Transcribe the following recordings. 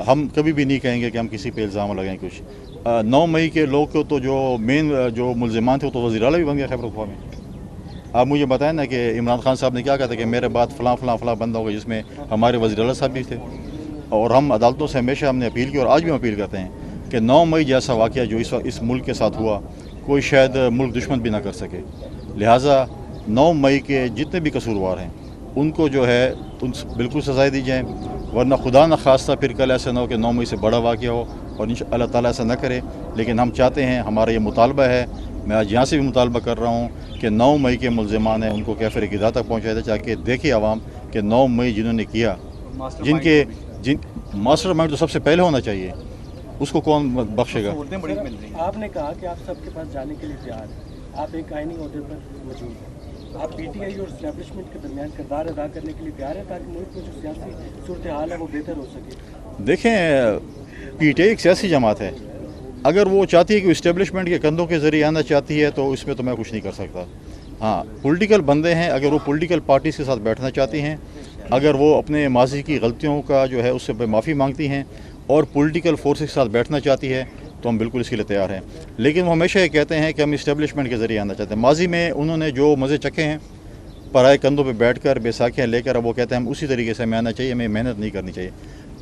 हम कभी भी नहीं कहेंगे कि हम किसी पे इल्ज़ाम लगाएं कुछ। 9 मई के लोग को तो जो मेन जो मुलज़िमान थे वो तो वज़ीर आला भी बन गया खैबर पख्तूनख्वा में। आप मुझे बताएं ना कि इमरान खान साहब ने क्या कहा था कि मेरे बाद फ़लाँ बंदा होगा, जिसमें हमारे वज़ीर आला साहब भी थे। और हम अदालतों से हमेशा हमने अपील की और आज भी हम अपील करते हैं कि 9 मई जैसा वाक़या जो इस मुल्क के साथ हुआ, कोई शायद मुल्क दुश्मन भी ना कर सके। लिहाजा 9 मई के जितने भी कसूरवार हैं उनको जो है उन बिल्कुल सज़ाएँ दी जाएँ, वरना खुदा न खास्ता फिर कल ऐसा ना हो कि 9 मई से बड़ा वाक़या हो, और अल्लाह ताला ऐसा ना करे। लेकिन हम चाहते हैं, हमारा ये मुतालबा है, मैं आज यहाँ से भी मुतालबा कर रहा हूँ कि 9 मई के मुलज़िमान हैं उनको कैफ़िर क़िदा तक पहुँचाया जाए, ताकि देखे आवाम कि 9 मई जिन्होंने किया, जिन मास्टर माइंड तो सबसे पहले होना चाहिए, उसको कौन बख्शेगा। आपने कहा कि आप सबके पास जाने के लिए तैयार हैं, आप एक आईनी ओहदे पर मौजूद हैं, आप पीटीआई और इस्टेब्लिशमेंट के दरमियान किरदार अदा करने के लिए तैयार हैं ताकि मुल्क में जो सियासी सूरत हाल है वो बेहतर हो सके। देखें, पीटीआई एक सियासी जमात है, अगर वो चाहती है कि इस्टेब्लिशमेंट के कंधों के ज़रिए आना चाहती है तो इसमें तो मैं कुछ नहीं कर सकता। हाँ, पॉलिटिकल बंदे हैं, अगर वो पॉलिटिकल पार्टीज़ के साथ बैठना चाहती हैं, अगर वो अपने माजी की गलतियों का जो है उससे माफ़ी मांगती हैं और पॉलिटिकल फोर्सेस के साथ बैठना चाहती है तो हम बिल्कुल इसके लिए तैयार हैं। लेकिन वो हमेशा ये कहते हैं कि हम इस्टेब्लिशमेंट के ज़रिए आना चाहते हैं। माजी में उन्होंने जो मज़े चखे हैं पराए कंधों पे बैठकर बैसाखियाँ लेकर, अब वो कहते हैं हम उसी तरीके से हमें आना चाहिए, हमें मेहनत नहीं करनी चाहिए।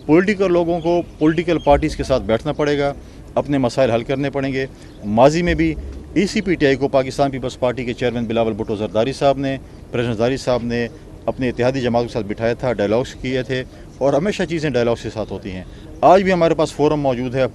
पॉलिटिकल लोगों को पॉलिटिकल पार्टीज़ के साथ बैठना पड़ेगा, अपने मसाइल हल करने पड़ेंगे। माजी में भी इसी पीटीआई को पाकिस्तान पीपल्स पार्टी के चेयरमैन बिलावल भुट्टो ज़रदारी साहब ने, प्रेसिडेंट ज़रदारी साहब ने अपने इत्तेहादी जमात के साथ बिठाया था, डायलॉग्स किए थे, और हमेशा चीज़ें डायलॉग्स के साथ होती हैं। आज भी हमारे पास फोरम मौजूद है,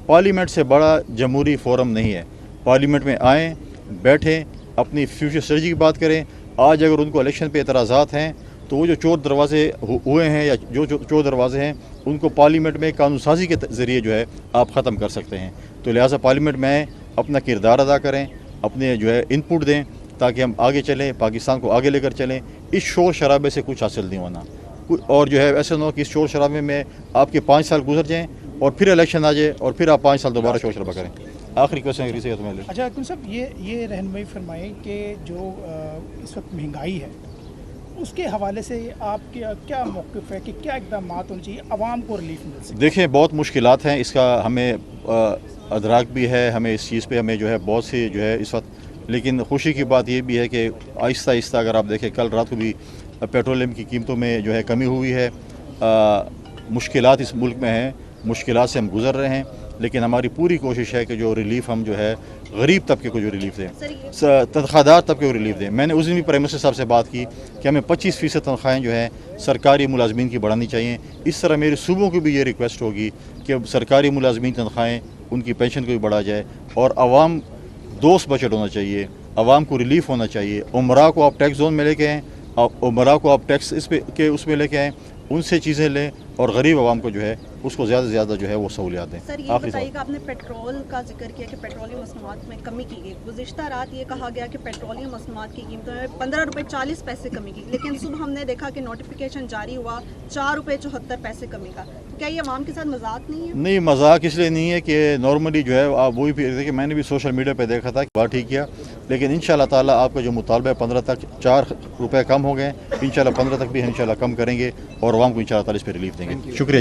पार्लियामेंट से बड़ा जमहूरी फोरम नहीं है। पार्लियामेंट में आएँ, बैठें, अपनी फ्यूचर स्ट्रेटजी की बात करें। आज अगर उनको इलेक्शन पे एतराज़ात हैं तो वो जो चोर दरवाजे हुए हैं या जो चोर दरवाजे हैं उनको पार्लियामेंट में कानून साजी के ज़रिए जो है आप ख़त्म कर सकते हैं। तो लिहाजा पार्लियामेंट में अपना किरदार अदा करें, अपने जो है इनपुट दें, ताकि हम आगे चलें, पाकिस्तान को आगे लेकर चलें। इस शोर शराबे से कुछ हासिल नहीं होना, और जो है ऐसा ना हो कि इस शोर शराबे में आपके 5 साल गुजर जाएँ और फिर इलेक्शन आ जाए और फिर आप 5 साल दोबारा शोर शराबा करें। आखिरी क्वेश्चन से तो मैं अच्छा अकुन साहब, ये रहनुमाई फरमाएं कि जो इस वक्त महंगाई है उसके हवाले से आपके क्या मौक़िफ़ है कि क्या इक़दाम होने चाहिए आवाम को रिलीफ मिल सके? देखें, बहुत मुश्किलात हैं, इसका हमें अदराक भी है, हमें इस चीज़ पे हमें जो है बहुत सी जो है इस वक्त, लेकिन खुशी की बात ये भी है कि आहिस्ता आहिस्ता अगर आप देखें, कल रात को भी पेट्रोलियम की कीमतों में जो है कमी हुई है। मुश्किलात इस मुल्क में हैं, मुश्किलात से हम गुज़र रहे हैं, लेकिन हमारी पूरी कोशिश है कि जो रिलीफ़ हम जो है गरीब तबके को जो रिलीफ़ दें, तनख्वाहदार तबके को रिलीफ़ दें। मैंने उस दिन भी प्राइम मिनिस्टर साहब से बात की कि हमें 25% तनख्वाहें जो हैं सरकारी मुलाजमीन की बढ़ानी चाहिए। इस तरह मेरे सूबों की भी ये रिक्वेस्ट होगी कि सरकारी मुलाजमीन तनख्वाहें, उनकी पेंशन को भी बढ़ा जाए, और आवाम दोस्त बजट होना चाहिए, आवाम को रिलीफ़ होना चाहिए। उमरा को आप टैक्स जोन में लेके आएँ, उमरा को आप टैक्स उसमें लेके आएँ, उनसे चीज़ें लें, और गरीब आवाम को जो है उसको ज़्यादा से ज़्यादा जो है वो सहूलियात दें। सर, ये बताइएगा, आपने पेट्रोल का जिक्र किया कि पेट्रोलियम मसनूआत में कमी की गई। गुज़िश्ता रात ये कहा गया कि पेट्रोलियम मसनूआत की कीमतों में 15 रुपये 40 पैसे कमी की, लेकिन सुबह हमने देखा कि नोटिफिकेशन जारी हुआ 4 रुपये 74 पैसे कमी का। तो क्या ये आवाम के साथ मजाक नहीं है? नहीं, मजाक इसलिए नहीं है कि नॉर्मली जो है आप वही देखिए, मैंने भी सोशल मीडिया पर देखा था, बात ठीक किया, लेकिन इंशाल्लाह ताला आपका जो मुतालबा है 15 तक 4 रुपये कम हो गए, इंशाल्लाह 15 तक भी इंशाल्लाह कम करेंगे और आवाम को इंशाल्लाह ताला इस पर रिलीफ देंगे। शुक्रिया।